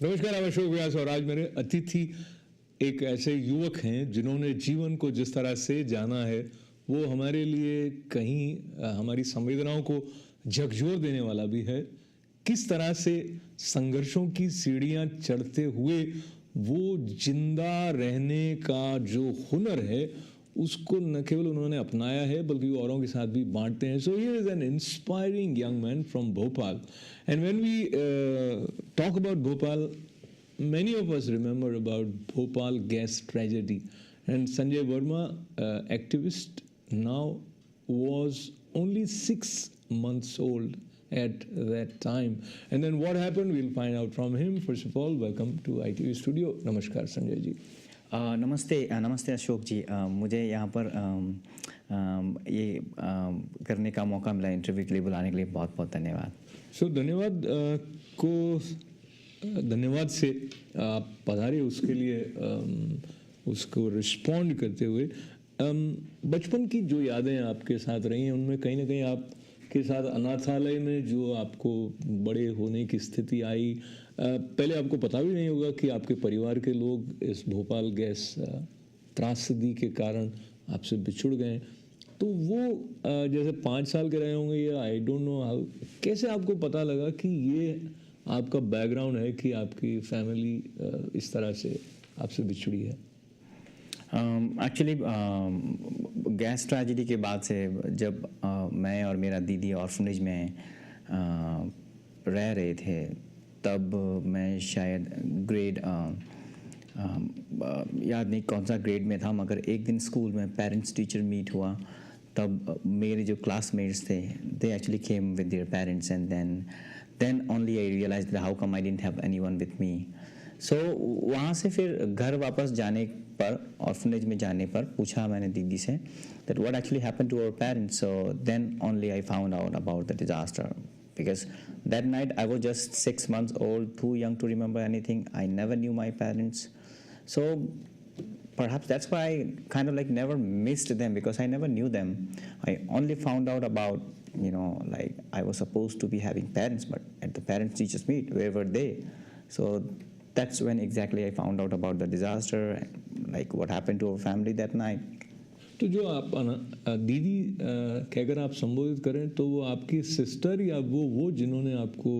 नमस्कार, मैं अशोक व्यास और आज मेरे अतिथि एक ऐसे युवक हैं जिन्होंने जीवन को जिस तरह से जाना है वो हमारे लिए कहीं हमारी संवेदनाओं को झकझोर देने वाला भी है। किस तरह से संघर्षों की सीढ़ियां चढ़ते हुए वो जिंदा रहने का जो हुनर है उसको न केवल उन्होंने अपनाया है बल्कि वो औरों के साथ भी बांटते हैं। So here is an inspiring young man from Bhopal and when we talk about Bhopal, many of us remember about Bhopal gas tragedy, and Sanjay Verma, activist, now was only 6 months old at that time. And then what happened, we'll find out from him. First of all, welcome to ITV studio. Namaskar, Sanjay ji. नमस्ते अशोक जी। मुझे यहाँ पर ये करने का मौका मिला, interview के लिए बुलाने के लिए बहुत बहुत धन्यवाद। सो धन्यवाद को धन्यवाद से आप पधारे उसके लिए उसको रिस्पॉन्ड करते हुए बचपन की जो यादें आपके साथ रही हैं उनमें कहीं ना कहीं आपके साथ अनाथालय में जो आपको बड़े होने की स्थिति आई, पहले आपको पता भी नहीं होगा कि आपके परिवार के लोग इस भोपाल गैस त्रासदी के कारण आपसे बिछुड़ गए। तो वो जैसे 5 साल के रहे होंगे या आई डोंट नो हाउ, कैसे आपको पता लगा कि ये आपका बैकग्राउंड है कि आपकी फैमिली इस तरह से आपसे बिछड़ी है? एक्चुअली गैस ट्रेजेडी के बाद से जब मैं और मेरा दीदी ऑर्फनेज में रह रहे थे, तब मैं शायद ग्रेड याद नहीं कौन सा ग्रेड में था, मगर एक दिन स्कूल में पेरेंट्स टीचर मीट हुआ। तब मेरे जो क्लासमेट्स थे, they actually came with their parents and then only I realized that how come I didn't have anyone with me. So वहाँ से फिर घर वापस जाने पर, ऑर्फनेज में जाने पर पूछा मैंने दीदी से that what actually happened to our parents. So then only I found out about the disaster, because that night I was just 6 months old, too young to remember anything. I never knew my parents. So perhaps that's why I kind of like never missed them, because I never knew them. I only found out about, like I was supposed to be having parents, but at the parents teachers meet, where were they? So that's when exactly I found out about the disaster and like what happened to our family that night. तो जो आप दीदी कहकर आप संबोधित करें तो वो आपकी सिस्टर या वो जिन्होंने आपको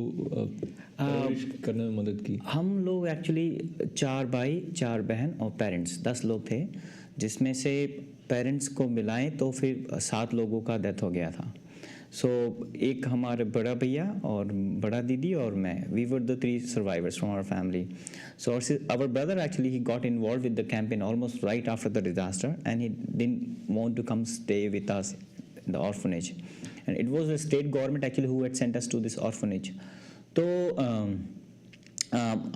परवरिश करने में मदद की? हम लोग एक्चुअली 4 भाई 4 बहन और पेरेंट्स 10 लोग थे, जिसमें से पेरेंट्स को मिलाएं तो फिर 7 लोगों का डेथ हो गया था। सो एक हमारे बड़ा भैया और बड़ा दीदी और मैं, we were the 3 survivors from our family. So our brother actually, he got involved with the campaign almost right after the disaster, and he didn't want to come stay with us in the orphanage. And it was the state government actually who had sent us to this orphanage. So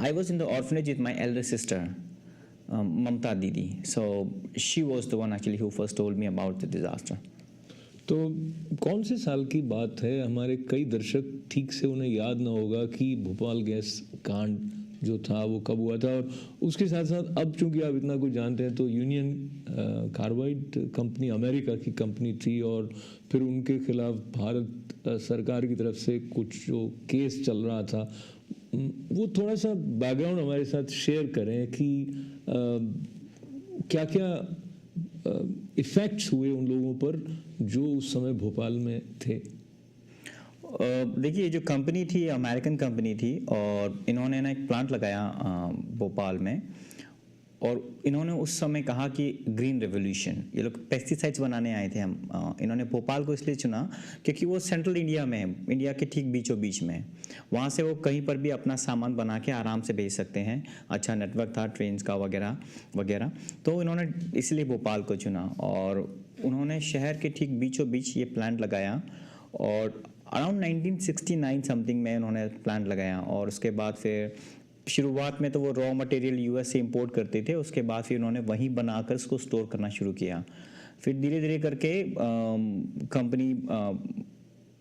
I was in the orphanage with my elder sister, Mamta Didi. So she was the one actually who first told me about the disaster. तो कौन से साल की बात है? हमारे कई दर्शक ठीक से उन्हें याद ना होगा कि भोपाल गैस कांड जो था वो कब हुआ था, और उसके साथ साथ अब चूंकि आप इतना कुछ जानते हैं तो यूनियन कार्बाइड कंपनी अमेरिका की कंपनी थी और फिर उनके खिलाफ भारत सरकार की तरफ से कुछ जो केस चल रहा था, वो थोड़ा सा बैकग्राउंड हमारे साथ शेयर करें कि क्या क्या इफेक्ट्स हुए उन लोगों पर जो उस समय भोपाल में थे। देखिए, जो कंपनी थी अमेरिकन कंपनी थी और इन्होंने ना एक प्लांट लगाया भोपाल में, और इन्होंने उस समय कहा कि ग्रीन रेवोल्यूशन, ये लोग पेस्टिसाइड्स बनाने आए थे। हम इन्होंने भोपाल को इसलिए चुना क्योंकि वो सेंट्रल इंडिया में है, इंडिया के ठीक बीचों बीच में। वहाँ से वो कहीं पर भी अपना सामान बना के आराम से भेज सकते हैं, अच्छा नेटवर्क था ट्रेन्स का वगैरह वगैरह। तो इन्होंने इसलिए भोपाल को चुना और उन्होंने शहर के ठीक बीचों बीच ये प्लांट लगाया, और अराउंड 1969 समथिंग में उन्होंने प्लांट लगाया। और उसके बाद फिर शुरुआत में तो वो रॉ मटेरियल यूएस से इंपोर्ट करते थे, उसके बाद फिर उन्होंने वहीं बनाकर उसको स्टोर करना शुरू किया। फिर धीरे धीरे करके कंपनी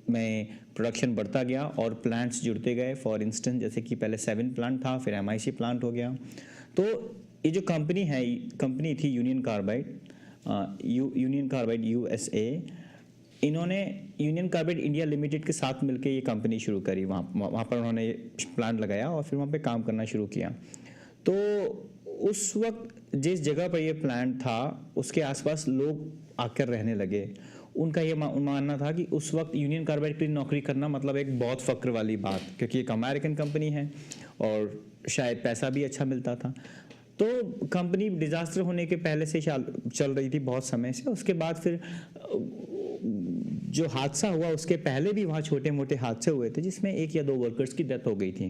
में प्रोडक्शन बढ़ता गया और प्लांट्स जुड़ते गए। फॉर इंस्टेंस जैसे कि पहले 7 प्लांट था, फिर MIC प्लांट हो गया। तो ये जो कंपनी थी यूनियन कार्बाइड USA, इन्होंने यूनियन कार्बाइड इंडिया लिमिटेड के साथ मिलकर ये कंपनी शुरू करी। वहाँ पर उन्होंने प्लांट लगाया और फिर वहाँ पे काम करना शुरू किया। तो उस वक्त जिस जगह पर ये प्लांट था उसके आसपास लोग आकर रहने लगे। उनका ये मानना था कि उस वक्त यूनियन कार्बाइड के लिए नौकरी करना मतलब एक बहुत फ़क्र वाली बात, क्योंकि एक अमेरिकन कंपनी है और शायद पैसा भी अच्छा मिलता था। तो कंपनी डिज़ास्टर होने के पहले से चल रही थी बहुत समय से। उसके बाद फिर जो हादसा हुआ उसके पहले भी वहाँ छोटे मोटे हादसे हुए थे जिसमें 1 या 2 वर्कर्स की डेथ हो गई थी।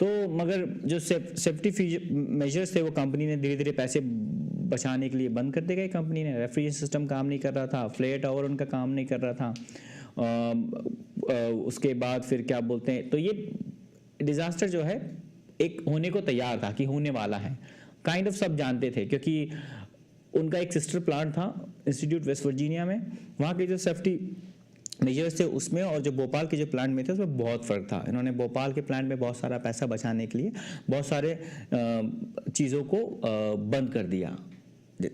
तो मगर जो सेफ्टी मेजर्स थे वो कंपनी ने धीरे धीरे पैसे बचाने के लिए बंद करते गए। कंपनी ने रेफ्रिजरेशन सिस्टम काम नहीं कर रहा था, फ्लेयर टावर उनका काम नहीं कर रहा था। उसके बाद फिर क्या बोलते हैं, तो ये डिज़ास्टर जो है एक होने को तैयार था कि होने वाला है, काइंड ऑफ सब जानते थे, क्योंकि उनका एक सिस्टर प्लांट था इंस्टीट्यूट वेस्ट वर्जीनिया में। वहाँ के जो सेफ्टी मेजर्स थे उसमें और जो भोपाल के जो प्लांट में थे उसमें बहुत फ़र्क था। इन्होंने भोपाल के प्लांट में बहुत सारा पैसा बचाने के लिए बहुत सारे चीज़ों को बंद कर दिया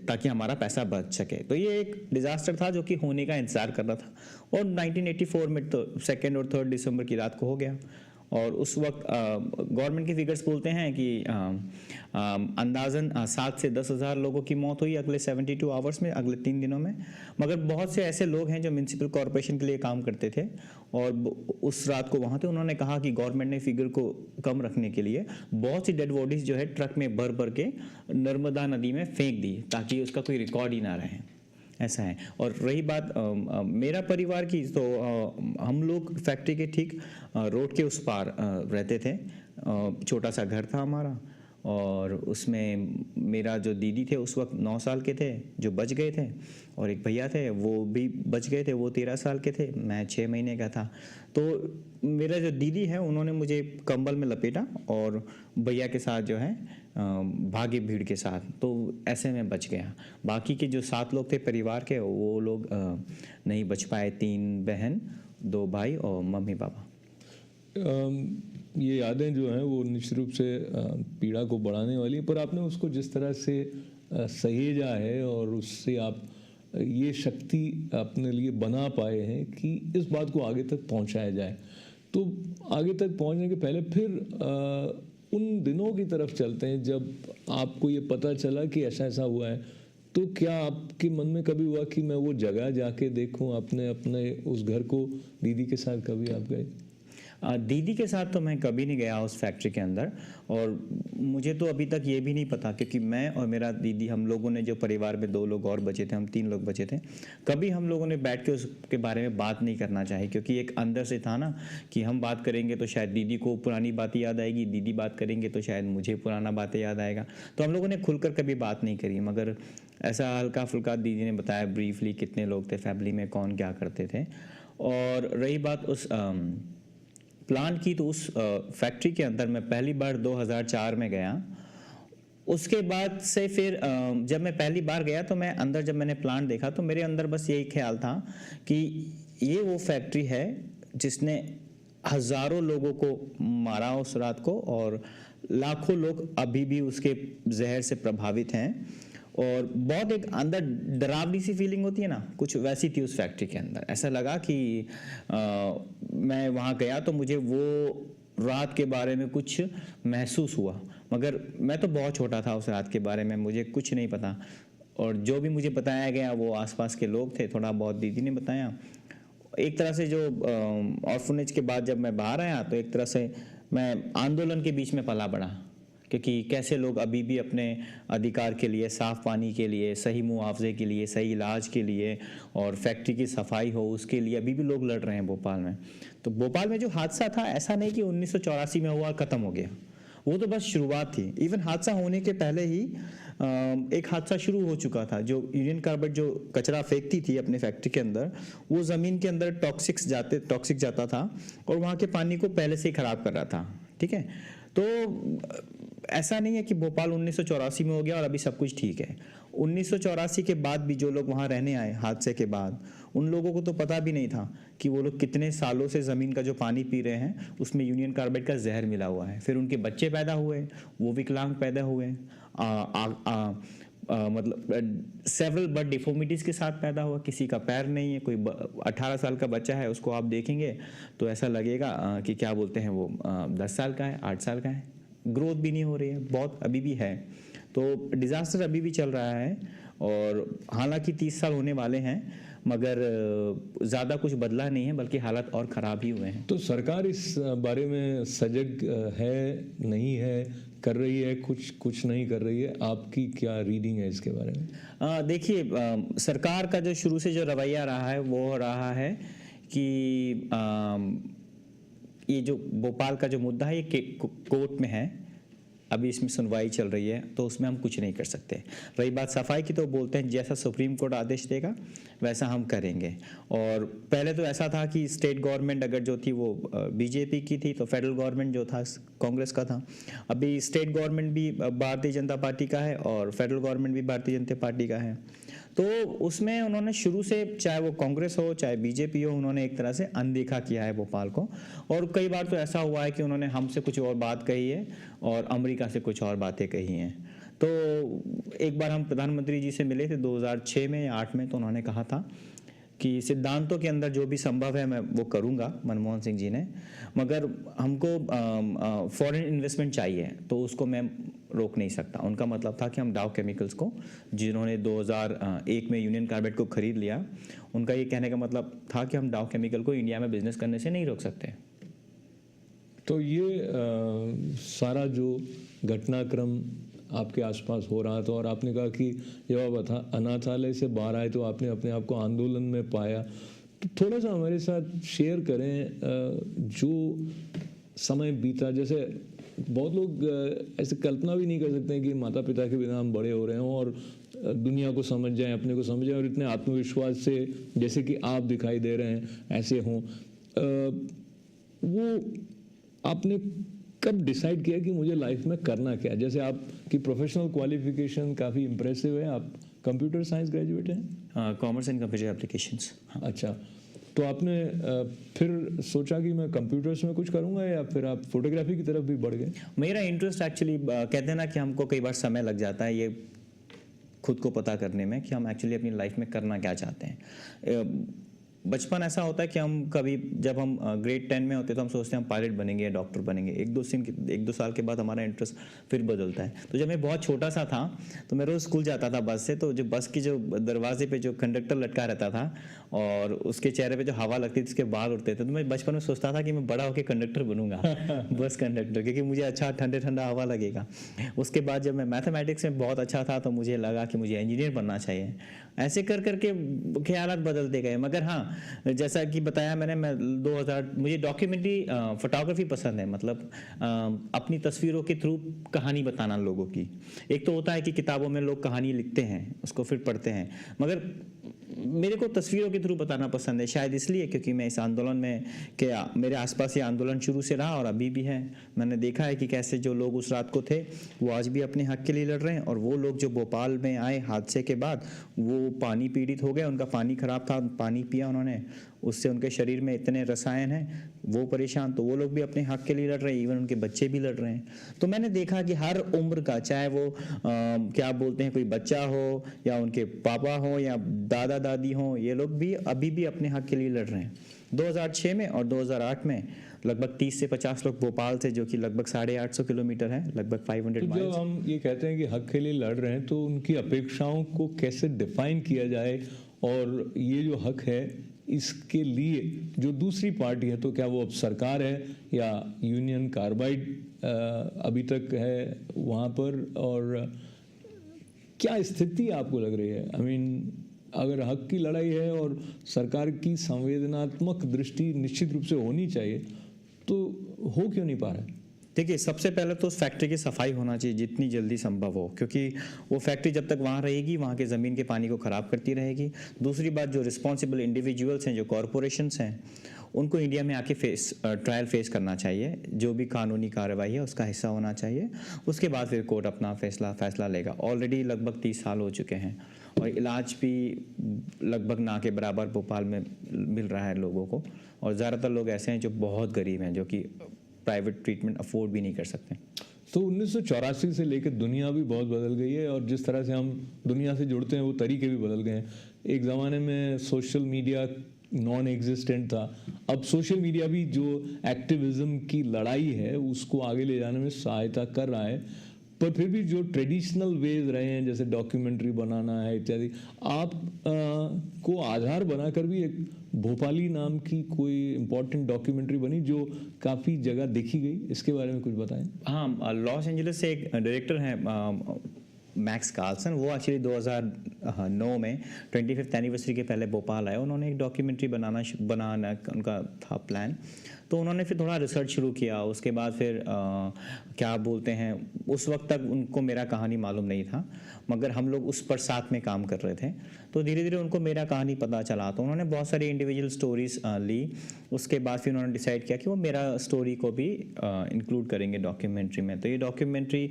ताकि हमारा पैसा बच सके। तो ये एक डिज़ास्टर था जो कि होने का इंतज़ार कर रहा था और 1984 में तो 2 और 3 दिसंबर की रात को हो गया। और उस वक्त गवर्नमेंट के फिगर्स बोलते हैं कि अंदाज़न 7 से 10 हज़ार लोगों की मौत हुई अगले 72 आवर्स में, अगले 3 दिनों में। मगर बहुत से ऐसे लोग हैं जो म्यूनसिपल कॉरपोरेशन के लिए काम करते थे और उस रात को वहाँ थे। उन्होंने कहा कि गवर्नमेंट ने फिगर को कम रखने के लिए बहुत सी डेड बॉडीज़ जो है ट्रक में भर भर के नर्मदा नदी में फेंक दी ताकि उसका कोई रिकॉर्ड ही ना रहे। ऐसा है। और रही बात मेरा परिवार की, तो हम लोग फैक्ट्री के ठीक रोड के उस पार रहते थे। छोटा सा घर था हमारा और उसमें मेरा जो दीदी थे उस वक्त 9 साल के थे जो बच गए थे, और एक भैया थे वो भी बच गए थे, वो 13 साल के थे, मैं 6 महीने का था। तो मेरा जो दीदी है उन्होंने मुझे कंबल में लपेटा और भैया के साथ जो है भागे भीड़ के साथ, तो ऐसे में बच गया। बाकी के जो 7 लोग थे परिवार के वो लोग नहीं बच पाए, 3 बहन 2 भाई और मम्मी पापा। ये यादें जो हैं वो निश्चित रूप से पीड़ा को बढ़ाने वाली है, पर आपने उसको जिस तरह से सहेजा है और उससे आप ये शक्ति अपने लिए बना पाए हैं कि इस बात को आगे तक पहुंचाया जाए। तो आगे तक पहुंचने के पहले फिर उन दिनों की तरफ चलते हैं जब आपको ये पता चला कि ऐसा ऐसा हुआ है। तो क्या आपके मन में कभी हुआ कि मैं वो जगह जाके देखूं? आपने अपने उस घर को दीदी के साथ कभी आप गए? दीदी के साथ तो मैं कभी नहीं गया उस फैक्ट्री के अंदर, और मुझे तो अभी तक ये भी नहीं पता, क्योंकि मैं और मेरा दीदी, हम लोगों ने जो परिवार में 2 लोग और बचे थे, हम 3 लोग बचे थे, कभी हम लोगों ने बैठ के उसके बारे में बात नहीं करना चाहिए, क्योंकि एक अंदर से था ना कि हम बात करेंगे तो शायद दीदी को पुरानी बातें याद आएगी, दीदी बात करेंगे तो शायद मुझे पुराना बातें याद आएगा। तो हम लोगों ने खुलकर कभी बात नहीं करी, मगर ऐसा हल्का फुल्का दीदी ने बताया ब्रीफली कितने लोग थे फैमिली में, कौन क्या करते थे। और रही बात उस प्लांट की, तो उस फैक्ट्री के अंदर मैं पहली बार 2004 में गया। उसके बाद से फिर जब मैं पहली बार गया तो मैं अंदर, जब मैंने प्लांट देखा तो मेरे अंदर बस यही ख्याल था कि ये वो फैक्ट्री है जिसने हज़ारों लोगों को मारा उस रात को, और लाखों लोग अभी भी उसके जहर से प्रभावित हैं। और बहुत एक अंदर डरावनी सी फीलिंग होती है ना, कुछ वैसी थी उस फैक्ट्री के अंदर। ऐसा लगा कि मैं वहाँ गया तो मुझे वो रात के बारे में कुछ महसूस हुआ, मगर मैं तो बहुत छोटा था उस रात के बारे में, मुझे कुछ नहीं पता। और जो भी मुझे बताया गया वो आसपास के लोग थे, थोड़ा बहुत दीदी ने बताया। एक तरह से जो ऑर्फनेज के बाद जब मैं बाहर आया तो एक तरह से मैं आंदोलन के बीच में पला बढ़ा, क्योंकि कैसे लोग अभी भी अपने अधिकार के लिए, साफ़ पानी के लिए, सही मुआवजे के लिए, सही इलाज के लिए और फैक्ट्री की सफाई हो उसके लिए अभी भी लोग लड़ रहे हैं भोपाल में। तो भोपाल में जो हादसा था, ऐसा नहीं कि 1984 में हुआ ख़त्म हो गया, वो तो बस शुरुआत थी। इवन हादसा होने के पहले ही एक हादसा शुरू हो चुका था। जो यूनियन कार्बाइड जो कचरा फेंकती थी अपने फैक्ट्री के अंदर, वो ज़मीन के अंदर टॉक्सिक जाता था और वहाँ के पानी को पहले से ही ख़राब कर रहा था। ठीक है, तो ऐसा नहीं है कि भोपाल 1984 में हो गया और अभी सब कुछ ठीक है। 1984 के बाद भी जो लोग वहाँ रहने आए हादसे के बाद, उन लोगों को तो पता भी नहीं था कि वो लोग कितने सालों से ज़मीन का जो पानी पी रहे हैं उसमें यूनियन कार्बाइड का जहर मिला हुआ है। फिर उनके बच्चे पैदा हुए, वो विकलांग पैदा हुए, मतलब सेवरल बर्थ डिफॉर्मिटीज़ के साथ पैदा हुआ, किसी का पैर नहीं है, कोई 18 साल का बच्चा है, उसको आप देखेंगे तो ऐसा लगेगा कि क्या बोलते हैं वो 10 साल का है, 8 साल का है, ग्रोथ भी नहीं हो रही है, बहुत अभी भी है। तो डिज़ास्टर अभी भी चल रहा है और हालांकि 30 साल होने वाले हैं मगर ज़्यादा कुछ बदला नहीं है, बल्कि हालात और ख़राब ही हुए हैं। तो सरकार इस बारे में सजग है, नहीं है, कर रही है, कुछ नहीं कर रही है? आपकी क्या रीडिंग है इसके बारे में? देखिए, सरकार का जो शुरू से जो रवैया रहा है वो रहा है कि ये जो भोपाल का जो मुद्दा है ये कोर्ट में है, अभी इसमें सुनवाई चल रही है, तो उसमें हम कुछ नहीं कर सकते। रही बात सफाई की, तो बोलते हैं जैसा सुप्रीम कोर्ट आदेश देगा वैसा हम करेंगे। और पहले तो ऐसा था कि स्टेट गवर्नमेंट अगर जो थी वो बीजेपी की थी तो फेडरल गवर्नमेंट जो था कांग्रेस का था। अभी स्टेट गवर्नमेंट भी भारतीय जनता पार्टी का है और फेडरल गवर्नमेंट भी भारतीय जनता पार्टी का है। तो उसमें उन्होंने शुरू से, चाहे वो कांग्रेस हो चाहे बीजेपी हो, उन्होंने एक तरह से अनदेखा किया है भोपाल को। और कई बार तो ऐसा हुआ है कि उन्होंने हमसे कुछ और बात कही है और अमेरिका से कुछ और बातें कही हैं। तो एक बार हम प्रधानमंत्री जी से मिले थे 2006 में या 8 में, तो उन्होंने कहा था कि सिद्धांतों के अंदर जो भी संभव है मैं वो करूंगा, मनमोहन सिंह जी ने, मगर हमको फॉरेन इन्वेस्टमेंट चाहिए तो उसको मैं रोक नहीं सकता। उनका मतलब था कि हम डाउ केमिकल्स को, जिन्होंने 2001 में यूनियन कार्बाइड को खरीद लिया, उनका ये कहने का मतलब था कि हम डाउ केमिकल को इंडिया में बिजनेस करने से नहीं रोक सकते। तो ये सारा जो घटनाक्रम आपके आसपास हो रहा था और आपने कहा कि जब आप अनाथालय से बाहर आए तो आपने अपने आप को आंदोलन में पाया, तो थोड़ा सा हमारे साथ शेयर करें जो समय बीता। जैसे बहुत लोग ऐसे कल्पना भी नहीं कर सकते हैं कि माता पिता के बिना हम बड़े हो रहे हों और दुनिया को समझ जाएं, अपने को समझ जाएं और इतने आत्मविश्वास से जैसे कि आप दिखाई दे रहे हैं ऐसे हों। वो आपने कब डिसाइड किया कि मुझे लाइफ में करना क्या? जैसे आपकी प्रोफेशनल क्वालिफिकेशन काफ़ी इम्प्रेसिव है, आप कंप्यूटर साइंस ग्रेजुएट हैं? Commerce and computer applications. अच्छा, तो आपने फिर सोचा कि मैं कंप्यूटर्स में कुछ करूंगा या फिर आप फोटोग्राफी की तरफ भी बढ़ गए? मेरा इंटरेस्ट एक्चुअली, कहते हैं ना कि हमको कई बार समय लग जाता है ये खुद को पता करने में कि हम एक्चुअली अपनी लाइफ में करना क्या चाहते हैं। बचपन ऐसा होता है कि हम कभी, जब हम ग्रेड 10 में होते हैं तो हम सोचते हैं हम पायलट बनेंगे या डॉक्टर बनेंगे। एक दो साल के बाद हमारा इंटरेस्ट फिर बदलता है। तो जब मैं बहुत छोटा सा था तो मैं रोज़ स्कूल जाता था बस से, तो जो बस की जो दरवाजे पे जो कंडक्टर लटका रहता था और उसके चेहरे पे जो हवा लगती थी उसके बाल उड़ते थे, तो मैं बचपन में सोचता था कि मैं बड़ा होकर कंडक्टर बनूंगा बस कंडक्टर, क्योंकि मुझे अच्छा ठंडे ठंडा हवा लगेगा। उसके बाद जब मैं मैथमेटिक्स में बहुत अच्छा था तो मुझे लगा कि मुझे इंजीनियर बनना चाहिए। ऐसे कर करके ख्यालात बदलते गए। मगर हाँ, जैसा कि बताया मैंने, मुझे डॉक्यूमेंट्री फोटोग्राफी पसंद है, मतलब अपनी तस्वीरों के थ्रू कहानी बताना लोगों की। एक तो होता है कि किताबों में लोग कहानी लिखते हैं उसको फिर पढ़ते हैं, मगर मेरे को तस्वीरों के थ्रू बताना पसंद है। शायद इसलिए क्योंकि मैं इस आंदोलन में, क्या मेरे आसपास ये आंदोलन शुरू से रहा और अभी भी है। मैंने देखा है कि कैसे जो लोग उस रात को थे वो आज भी अपने हक के लिए लड़ रहे हैं, और वो लोग जो भोपाल में आए हादसे के बाद, वो पानी पीड़ित हो गए, उनका पानी खराब था, पानी पिया उन्होंने, उससे उनके शरीर में इतने रसायन हैं, वो परेशान, तो वो लोग भी अपने हक के लिए लड़ रहे हैं, इवन उनके बच्चे भी लड़ रहे हैं। तो मैंने देखा कि हर उम्र का, चाहे वो क्या बोलते हैं, कोई बच्चा हो या उनके पापा हो या दादा दादी हो, ये लोग भी अभी भी अपने हक के लिए लड़ रहे हैं। 2006 में और 2008 में लगभग 30 से 50 लोग भोपाल से, जो कि लगभग 850 किलोमीटर है, लगभग 500 माइल्स। जब हम ये कहते हैं कि हक के लिए लड़ रहे हैं तो उनकी अपेक्षाओं को कैसे डिफाइन किया जाए, और ये जो हक है इसके लिए जो दूसरी पार्टी है, तो क्या वो अब सरकार है या यूनियन कार्बाइड अभी तक है वहाँ पर, और क्या स्थिति आपको लग रही है? आई मीन, अगर हक की लड़ाई है और सरकार की संवेदनात्मक दृष्टि निश्चित रूप से होनी चाहिए, तो हो क्यों नहीं पा रहा है? देखिए, सबसे पहले तो उस फैक्ट्री की सफाई होना चाहिए जितनी जल्दी संभव हो, क्योंकि वो फैक्ट्री जब तक वहाँ रहेगी वहाँ के ज़मीन के पानी को ख़राब करती रहेगी। दूसरी बात, जो रिस्पॉन्सिबल इंडिविजुअल्स हैं, जो कॉरपोरेशंस हैं, उनको इंडिया में आके ट्रायल फेस करना चाहिए। जो भी कानूनी कार्रवाई है उसका हिस्सा होना चाहिए। उसके बाद फिर कोर्ट अपना फैसला लेगा। ऑलरेडी लगभग 30 साल हो चुके हैं और इलाज भी लगभग ना के बराबर भोपाल में मिल रहा है लोगों को, और ज़्यादातर लोग ऐसे हैं जो बहुत गरीब हैं, जो कि प्राइवेट ट्रीटमेंट अफोर्ड भी नहीं कर सकते। तो 1984 से लेकर दुनिया भी बहुत बदल गई है और जिस तरह से हम दुनिया से जुड़ते हैं वो तरीके भी बदल गए हैं। एक ज़माने में सोशल मीडिया नॉन एग्जिस्टेंट था, अब सोशल मीडिया भी जो एक्टिविज्म की लड़ाई है उसको आगे ले जाने में सहायता कर रहा है, पर फिर भी जो ट्रेडिशनल वेज रहे हैं जैसे डॉक्यूमेंट्री बनाना है इत्यादि, आप को आधार बनाकर भी एक भोपाली नाम की कोई इम्पोर्टेंट डॉक्यूमेंट्री बनी जो काफ़ी जगह देखी गई, इसके बारे में कुछ बताएं। हाँ, लॉस एंजलिस से एक डायरेक्टर हैं मैक्स कार्लसन, वो एक्चुअली 2009 में 25th एनिवर्सरी के पहले भोपाल आए। उन्होंने एक डॉक्यूमेंट्री बनाना उनका था प्लान, तो उन्होंने फिर थोड़ा रिसर्च शुरू किया। उसके बाद फिर क्या बोलते हैं, उस वक्त तक उनको मेरा कहानी मालूम नहीं था, मगर हम लोग उस पर साथ में काम कर रहे थे, तो धीरे धीरे उनको मेरा कहानी पता चला। तो उन्होंने बहुत सारी इंडिविजुअल स्टोरीज ली। उसके बाद फिर उन्होंने डिसाइड किया कि वो मेरा स्टोरी को भी इंक्लूड करेंगे डॉक्यूमेंट्री में। तो ये डॉक्यूमेंट्री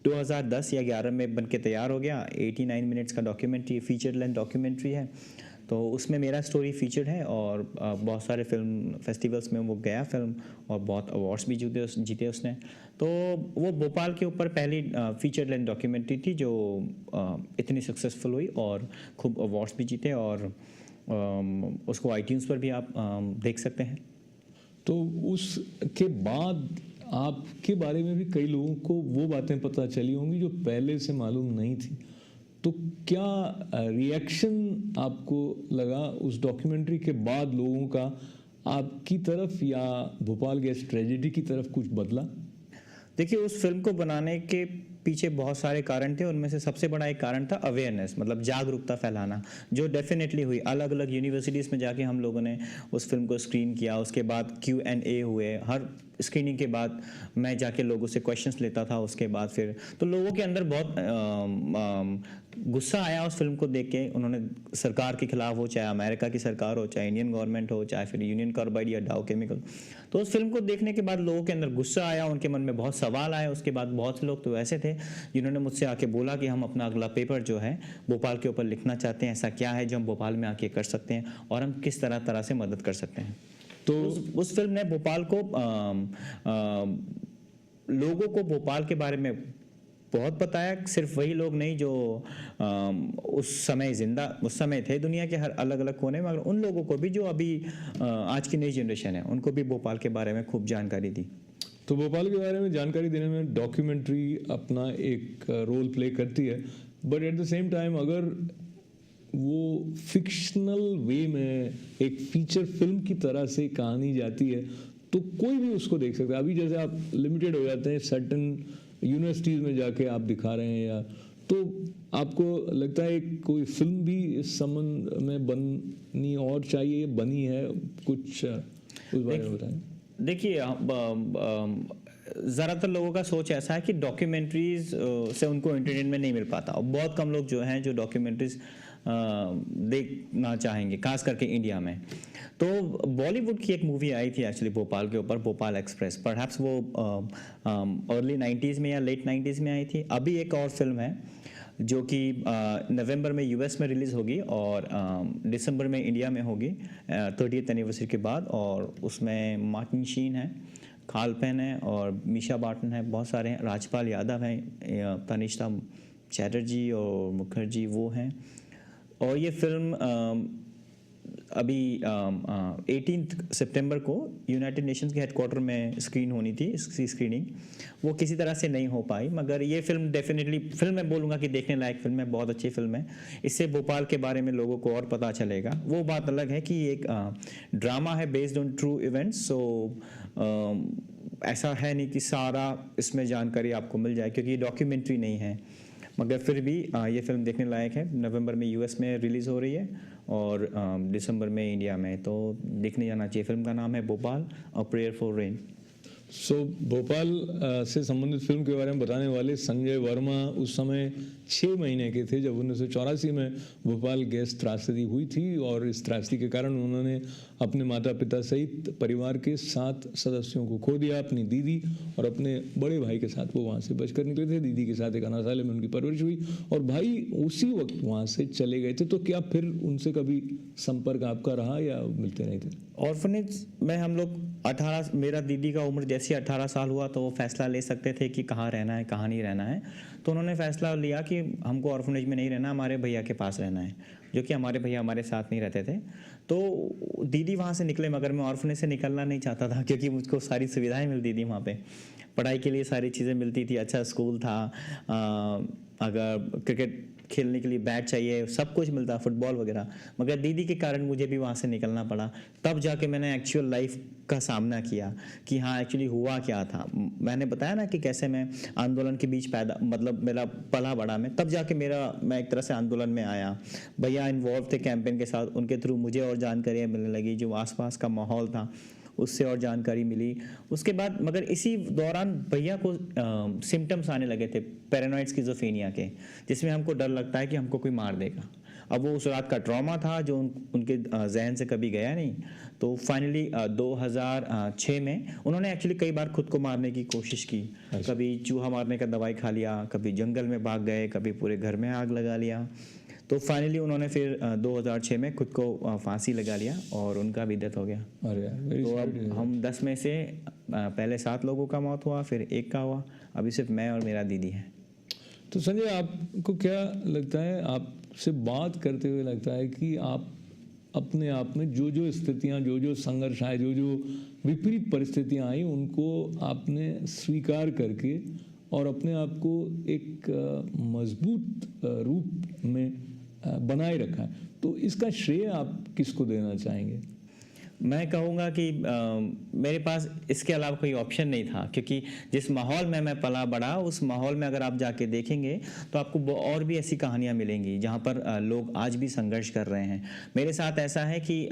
2010 या 11 में बन के तैयार हो गया। 89 मिनट्स का डॉक्यूमेंट्री, फीचर लेंथ डॉक्यूमेंट्री है। तो उसमें मेरा स्टोरी फीचर्ड है और बहुत सारे फिल्म फेस्टिवल्स में वो गया फिल्म, और बहुत अवार्ड्स भी जीते उसने। तो वो भोपाल के ऊपर पहली फीचर लेंथ डॉक्यूमेंट्री थी जो इतनी सक्सेसफुल हुई और खूब अवार्ड्स भी जीते, और उसको iTunes पर भी आप देख सकते हैं। तो उसके बाद आपके बारे में भी कई लोगों को वो बातें पता चली होंगी जो पहले से मालूम नहीं थी, तो क्या रिएक्शन आपको लगा उस डॉक्यूमेंट्री के बाद लोगों का आपकी तरफ, या भोपाल गैस ट्रेजेडी की तरफ कुछ बदला? देखिए, उस फिल्म को बनाने के पीछे बहुत सारे कारण थे। उनमें से सबसे बड़ा एक कारण था अवेयरनेस, मतलब जागरूकता फैलाना, जो डेफिनेटली हुई। अलग अलग यूनिवर्सिटीज़ में जाके हम लोगों ने उस फिल्म को स्क्रीन किया। उसके बाद Q&A हुए। हर स्क्रीनिंग के बाद मैं जाके लोगों से क्वेश्चंस लेता था। उसके बाद फिर तो लोगों के अंदर बहुत गुस्सा आया उस फिल्म को देख के। उन्होंने सरकार के खिलाफ हो, चाहे अमेरिका की सरकार हो, चाहे इंडियन गवर्नमेंट हो, चाहे फिर यूनियन कार्बाइड या डाउ केमिकल, तो उस फिल्म को देखने के बाद लोगों के अंदर गुस्सा आया, उनके मन में बहुत सवाल आए। उसके बाद बहुत से लोग तो ऐसे थे जिन्होंने मुझसे आके बोला कि हम अपना अगला पेपर जो है भोपाल के ऊपर लिखना चाहते हैं, ऐसा क्या है जो हम भोपाल में आके कर सकते हैं और हम किस तरह से मदद कर सकते हैं। तो उस फिल्म ने भोपाल को लोगों को भोपाल के बारे में बहुत बताया। सिर्फ वही लोग नहीं जो उस समय थे दुनिया के हर अलग अलग कोने में, मगर उन लोगों को भी जो अभी आज की नई जनरेशन है, उनको भी भोपाल के बारे में खूब जानकारी दी। तो भोपाल के बारे में जानकारी देने में डॉक्यूमेंट्री अपना एक रोल प्ले करती है, but at the same time अगर वो फिक्शनल वे में एक फीचर फिल्म की तरह से कहानी जाती है तो कोई भी उसको देख सकता है। अभी जैसे आप लिमिटेड हो जाते हैं सर्टन यूनिवर्सिटीज़ में जाके आप दिखा रहे हैं, या तो आपको लगता है कोई फिल्म भी इस संबंध में बननी और चाहिए, बनी है कुछ, उस बारे में बताएं। देखिए, ज़्यादातर लोगों का सोच ऐसा है कि डॉक्यूमेंट्रीज से उनको एंटरटेनमेंट नहीं मिल पाता, और बहुत कम लोग जो हैं जो डॉक्यूमेंट्रीज देखना चाहेंगे, खास करके इंडिया में। तो बॉलीवुड की एक मूवी आई थी एक्चुअली भोपाल के ऊपर, भोपाल एक्सप्रेस। परहैप्स वो अर्ली 90s में या लेट 90s में आई थी। अभी एक और फिल्म है जो कि नवंबर में यूएस में रिलीज़ होगी और दिसंबर में इंडिया में होगी 30th एनिवर्सरी के बाद, और उसमें मार्टिन शीन है, खालपेन है और मीशा बार्टन है, बहुत सारे हैं, राजपाल यादव हैं, तनिष्ठा चैटर्जी और मुखर्जी वो हैं। और ये फिल्म अभी 18 सितंबर को यूनाइटेड नेशंस के हेडक्वार्टर में स्क्रीन होनी थी। इसकी स्क्रीनिंग वो किसी तरह से नहीं हो पाई, मगर ये फिल्म डेफिनेटली फिल्म मैं बोलूँगा कि देखने लायक फिल्म है, बहुत अच्छी फिल्म है। इससे भोपाल के बारे में लोगों को और पता चलेगा। वो बात अलग है कि एक ड्रामा है बेस्ड ऑन ट्रू इवेंट्स, सो ऐसा है नहीं कि सारा इसमें जानकारी आपको मिल जाए, क्योंकि ये डॉक्यूमेंट्री नहीं है, मगर फिर भी ये फिल्म देखने लायक है। नवंबर में यूएस में रिलीज़ हो रही है और दिसंबर में इंडिया में, तो देखने जाना चाहिए। फिल्म का नाम है Bhopal, a prayer for rain. So Bhopal से संबंधित फिल्म के बारे में बताने वाले संजय वर्मा उस समय 6 महीने के थे जब 1984 में भोपाल गैस त्रासदी हुई थी, और इस त्रासदी के कारण उन्होंने अपने माता पिता सहित परिवार के 7 सदस्यों को खो दिया। अपनी दीदी और अपने बड़े भाई के साथ वो वहाँ से बचकर निकले थे। दीदी के साथ एक अनाथालय में उनकी परवरिश हुई और भाई उसी वक्त वहाँ से चले गए थे। तो क्या फिर उनसे कभी संपर्क आपका रहा या मिलते नहीं थे? ऑर्फनेज में हम लोग 18, मेरा दीदी का उम्र जैसे 18 साल हुआ तो वो फैसला ले सकते थे कि कहाँ रहना है, कहाँ नहीं रहना है। तो उन्होंने फैसला लिया कि हमको ऑर्फनेज में नहीं रहना, हमारे भैया के पास रहना है, जो कि हमारे भैया हमारे साथ नहीं रहते थे। तो दीदी वहाँ से निकले, मगर मैं ऑर्फनेज से निकलना नहीं चाहता था, क्योंकि मुझको सारी सुविधाएं मिलती थी वहाँ पे, पढ़ाई के लिए सारी चीज़ें मिलती थी, अच्छा स्कूल था, अगर क्रिकेट खेलने के लिए बैट चाहिए, सब कुछ मिलता, फुटबॉल वगैरह। मगर दीदी के कारण मुझे भी वहाँ से निकलना पड़ा। तब जाके मैंने एक्चुअल लाइफ का सामना किया कि हाँ एक्चुअली हुआ क्या था। मैंने बताया ना कि कैसे मैं आंदोलन के बीच पैदा, मतलब मेरा पला बड़ा मैं, तब जाके मैं एक तरह से आंदोलन में आया। भैया इन्वॉल्व थे कैंपेन के साथ, उनके थ्रू मुझे और जानकारियाँ मिलने लगी, जो आसपास का माहौल था उससे और जानकारी मिली। उसके बाद मगर इसी दौरान भैया को सिम्टम्स आने लगे थे पैरानॉइड स्किज़ोफ्रेनिया के, जिसमें हमको डर लगता है कि हमको कोई मार देगा। अब वो उस रात का ट्रॉमा था जो उनके जहन से कभी गया नहीं। तो फाइनली 2006 में उन्होंने एक्चुअली कई बार खुद को मारने की कोशिश की। कभी चूहा मारने का दवाई खा लिया, कभी जंगल में भाग गए, कभी पूरे घर में आग लगा लिया। तो फाइनली उन्होंने फिर 2006 में खुद को फांसी लगा लिया और उनका भी डेथ हो गया। अरे यार, very तो sorry अब to hear. हम 10 में से पहले 7 लोगों का मौत हुआ, फिर 1 का हुआ, अभी सिर्फ मैं और मेरा दीदी है। तो संजय, आपको क्या लगता है, आपसे बात करते हुए लगता है कि आप अपने आप में जो जो स्थितियाँ, जो जो संघर्ष आए, जो जो विपरीत परिस्थितियाँ आई, उनको आपने स्वीकार करके और अपने आप को एक मजबूत रूप में बनाए रखा है, तो इसका श्रेय आप किसको देना चाहेंगे? मैं कहूँगा कि मेरे पास इसके अलावा कोई ऑप्शन नहीं था, क्योंकि जिस माहौल में मैं पला बड़ा, उस माहौल में अगर आप जाके देखेंगे तो आपको और भी ऐसी कहानियाँ मिलेंगी जहाँ पर लोग आज भी संघर्ष कर रहे हैं। मेरे साथ ऐसा है कि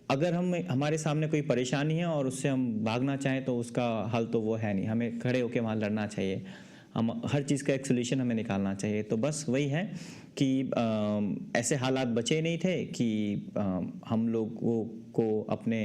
अगर हमारे सामने कोई परेशानी है और उससे हम भागना चाहें तो उसका हल तो वो है नहीं, हमें खड़े होकर वहाँ लड़ना चाहिए, हम हर चीज़ का एक सोल्यूशन हमें निकालना चाहिए। तो बस वही है कि ऐसे हालात बचे नहीं थे कि हम लोगों को अपने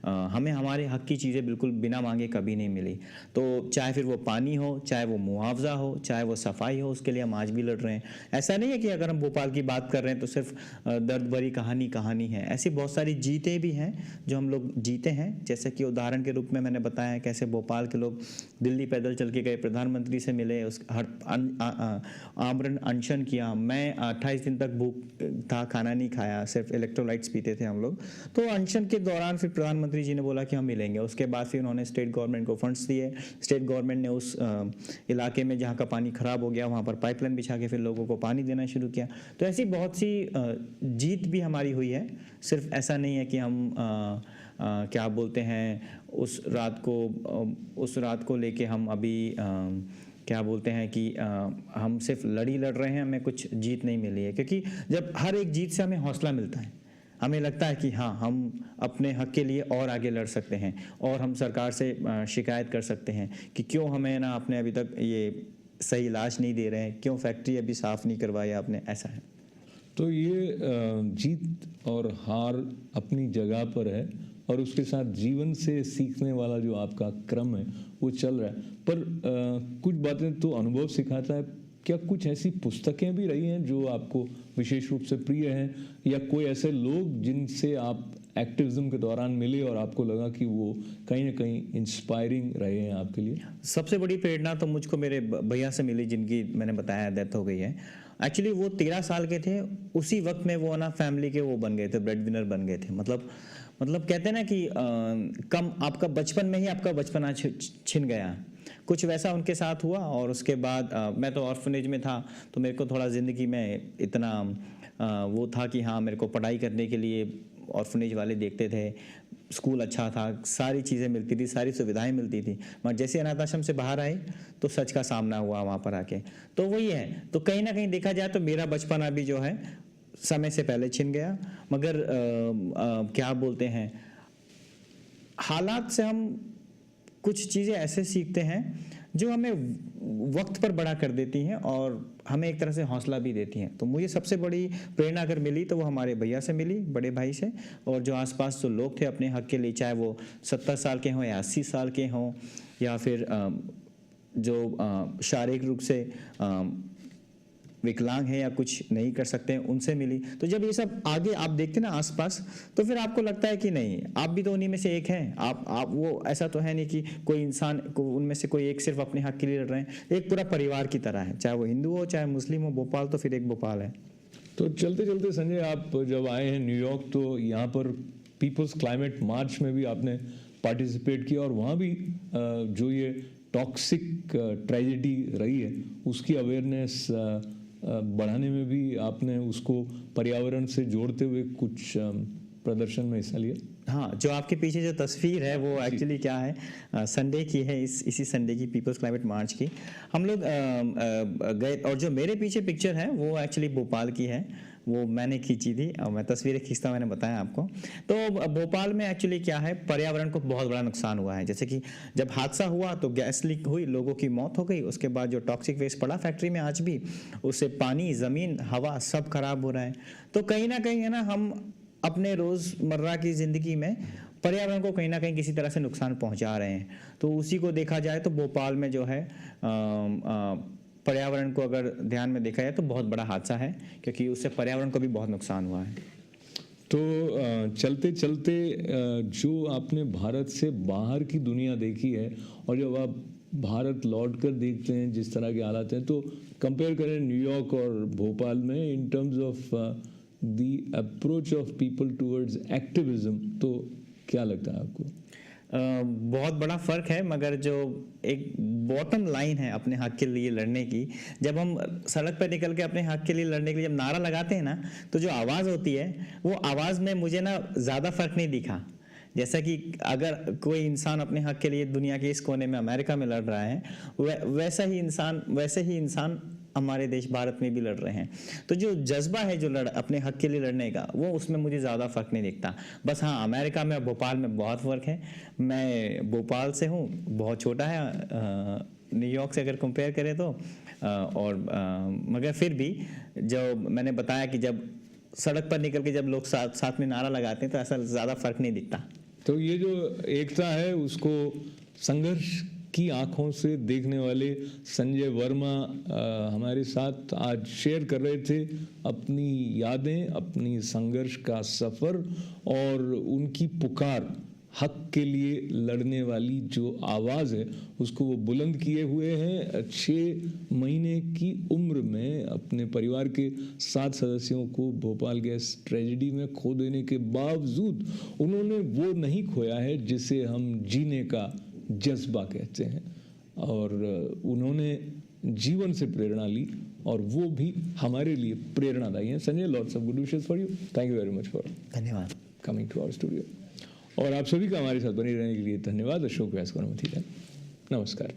हमें हमारे हक की चीज़ें बिल्कुल बिना मांगे कभी नहीं मिली। तो चाहे फिर वो पानी हो, चाहे वो मुआवजा हो, चाहे वो सफाई हो, उसके लिए हम आज भी लड़ रहे हैं। ऐसा नहीं है कि अगर हम भोपाल की बात कर रहे हैं तो सिर्फ दर्द भरी कहानी है। ऐसी बहुत सारी जीतें भी हैं जो हम लोग जीते हैं। जैसे कि उदाहरण के रूप में मैंने बताया कैसे भोपाल के लोग दिल्ली पैदल चल के गए, प्रधानमंत्री से मिले, उस आमरण अनशन किया। मैं 28 दिन तक भूख था, खाना नहीं खाया, सिर्फ इलेक्ट्रोलाइट्स पीते थे हम लोग। तो अनशन के दौरान फिर प्रधानमंत्री जी ने बोला कि हम मिलेंगे। उसके बाद फिर उन्होंने स्टेट गवर्नमेंट को फंड्स दिए। स्टेट गवर्नमेंट ने उस इलाके में जहाँ का पानी खराब हो गया वहाँ पर पाइपलाइन बिछा के फिर लोगों को पानी देना शुरू किया। तो ऐसी बहुत सी जीत भी हमारी हुई है। सिर्फ ऐसा नहीं है कि हम क्या बोलते हैं उस रात को लेके हम अभी क्या बोलते हैं कि हम सिर्फ लड़ रहे हैं, हमें कुछ जीत नहीं मिली है। क्योंकि जब हर एक जीत से हमें हौसला मिलता है, हमें लगता है कि हाँ हम अपने हक के लिए और आगे लड़ सकते हैं और हम सरकार से शिकायत कर सकते हैं कि क्यों हमें ना आपने अभी तक ये सही इलाज नहीं दे रहे हैं, क्यों फैक्ट्री अभी साफ़ नहीं करवाई आपने, ऐसा है। तो ये जीत और हार अपनी जगह पर है और उसके साथ जीवन से सीखने वाला जो आपका क्रम है वो चल रहा है। पर कुछ बातें तो अनुभव सिखाता है। क्या कुछ ऐसी पुस्तकें भी रही हैं जो आपको विशेष रूप से प्रिय हैं, या कोई ऐसे लोग जिनसे आप एक्टिविज्म के दौरान मिले और आपको लगा कि वो कहीं ना कहीं इंस्पायरिंग रहे हैं आपके लिए? सबसे बड़ी प्रेरणा तो मुझको मेरे भैया से मिली, जिनकी मैंने बताया डेथ हो गई है। एक्चुअली वो 13 साल के थे, उसी वक्त में वो ना फैमिली के वो बन गए थे, ब्रेड विनर बन गए थे। मतलब कहते हैं ना कि कम आपका बचपन में ही आपका बचपना छिन गया, कुछ वैसा उनके साथ हुआ। और उसके बाद मैं तो ऑर्फनेज में था, तो मेरे को थोड़ा ज़िंदगी में इतना वो था कि हाँ मेरे को पढ़ाई करने के लिए ऑर्फनेज वाले देखते थे, स्कूल अच्छा था, सारी चीज़ें मिलती थी, सारी सुविधाएं मिलती थी। मगर जैसे अनाथ आश्रम से बाहर आए तो सच का सामना हुआ वहाँ पर आके। तो वही है, तो कहीं ना कहीं देखा जाए तो मेरा बचपन अभी जो है समय से पहले छिन गया। मगर क्या बोलते हैं, हालात से हम कुछ चीज़ें ऐसे सीखते हैं जो हमें वक्त पर बड़ा कर देती हैं और हमें एक तरह से हौसला भी देती हैं। तो मुझे सबसे बड़ी प्रेरणा अगर मिली तो वो हमारे भैया से मिली, बड़े भाई से, और जो आसपास जो लोग थे अपने हक के लिए, चाहे वो 70 साल के हों या 80 साल के हों, या फिर जो शारीरिक रूप से विकलांग है या कुछ नहीं कर सकते हैं उनसे मिली। तो जब ये सब आगे आप देखते ना आसपास, तो फिर आपको लगता है कि नहीं, आप भी तो उन्हीं में से एक हैं। आप वो ऐसा तो है नहीं कि कोई इंसान को उनमें से कोई एक सिर्फ अपने हक के लिए लड़ रहे हैं, एक पूरा परिवार की तरह है, चाहे वो हिंदू हो चाहे मुस्लिम हो। भोपाल तो फिर एक भोपाल है। तो चलते चलते संजय, आप जब आए हैं न्यूयॉर्क, तो यहाँ पर पीपल्स क्लाइमेट मार्च में भी आपने पार्टिसिपेट किया, और वहाँ भी जो ये टॉक्सिक ट्रेजेडी रही है उसकी अवेयरनेस बढ़ाने में भी आपने उसको पर्यावरण से जोड़ते हुए कुछ प्रदर्शन में हिस्सा लिया। हाँ, जो आपके पीछे जो तस्वीर है वो एक्चुअली क्या है, संडे की है, इसी संडे की पीपल्स क्लाइमेट मार्च की हम लोग गए। और जो मेरे पीछे पिक्चर है वो एक्चुअली भोपाल की है, वो मैंने खींची थी और मैं तस्वीरें खींचता मैंने बताया आपको। तो भोपाल में एक्चुअली क्या है, पर्यावरण को बहुत बड़ा नुकसान हुआ है। जैसे कि जब हादसा हुआ तो गैस लीक हुई, लोगों की मौत हो गई। उसके बाद जो टॉक्सिक वेस्ट पड़ा फैक्ट्री में आज भी, उससे पानी, ज़मीन, हवा सब खराब हो रहा है। तो कहीं ना कहीं है ना, हम अपने रोज़मर्रा की ज़िंदगी में पर्यावरण को कहीं ना कहीं किसी तरह से नुकसान पहुंचा रहे हैं। तो उसी को देखा जाए तो भोपाल में जो है पर्यावरण को अगर ध्यान में देखा जाए तो बहुत बड़ा हादसा है, क्योंकि उससे पर्यावरण को भी बहुत नुकसान हुआ है। तो चलते चलते जो आपने भारत से बाहर की दुनिया देखी है, और जब आप भारत लौट कर देखते हैं जिस तरह के हालात हैं, तो कंपेयर करें न्यूयॉर्क और भोपाल में in terms of the approach of people towards activism, तो क्या लगता है आपको? बहुत बड़ा फ़र्क है, मगर जो एक बॉटम लाइन है अपने हक के लिए लड़ने की, जब हम सड़क पर निकल के अपने हक के लिए लड़ने के लिए जब नारा लगाते हैं ना, तो जो आवाज़ होती है वो आवाज़ में मुझे ना ज़्यादा फ़र्क नहीं दिखा। जैसा कि अगर कोई इंसान अपने हक के लिए दुनिया के इस कोने में अमेरिका में लड़ रहा है, वैसे ही इंसान हमारे देश भारत में भी लड़ रहे हैं। तो जो जज्बा है जो अपने हक के लिए लड़ने का, वो उसमें मुझे ज़्यादा फ़र्क नहीं दिखता। बस हाँ, अमेरिका में और भोपाल में बहुत फ़र्क है। मैं भोपाल से हूँ, बहुत छोटा है न्यूयॉर्क से अगर कंपेयर करें तो, मगर फिर भी जो मैंने बताया कि जब सड़क पर निकल के जब लोग साथ में नारा लगाते हैं तो ऐसा ज़्यादा फ़र्क नहीं दिखता। तो ये जो एकता है उसको संघर्ष की आंखों से देखने वाले संजय वर्मा हमारे साथ आज शेयर कर रहे थे अपनी यादें, अपनी संघर्ष का सफ़र, और उनकी पुकार, हक के लिए लड़ने वाली जो आवाज़ है उसको वो बुलंद किए हुए हैं। 6 महीने की उम्र में अपने परिवार के 7 सदस्यों को भोपाल गैस ट्रेजेडी में खो देने के बावजूद उन्होंने वो नहीं खोया है जिसे हम जीने का जज्बा कहते हैं, और उन्होंने जीवन से प्रेरणा ली, और वो भी हमारे लिए प्रेरणादायी हैं। Sanjay, lots of good wishes for you. Thank you very much for धन्यवाद कमिंग टू आवर स्टूडियो, और आप सभी का हमारे साथ बने रहने के लिए धन्यवाद। अशोक व्यास को अनुमति दें। नमस्कार।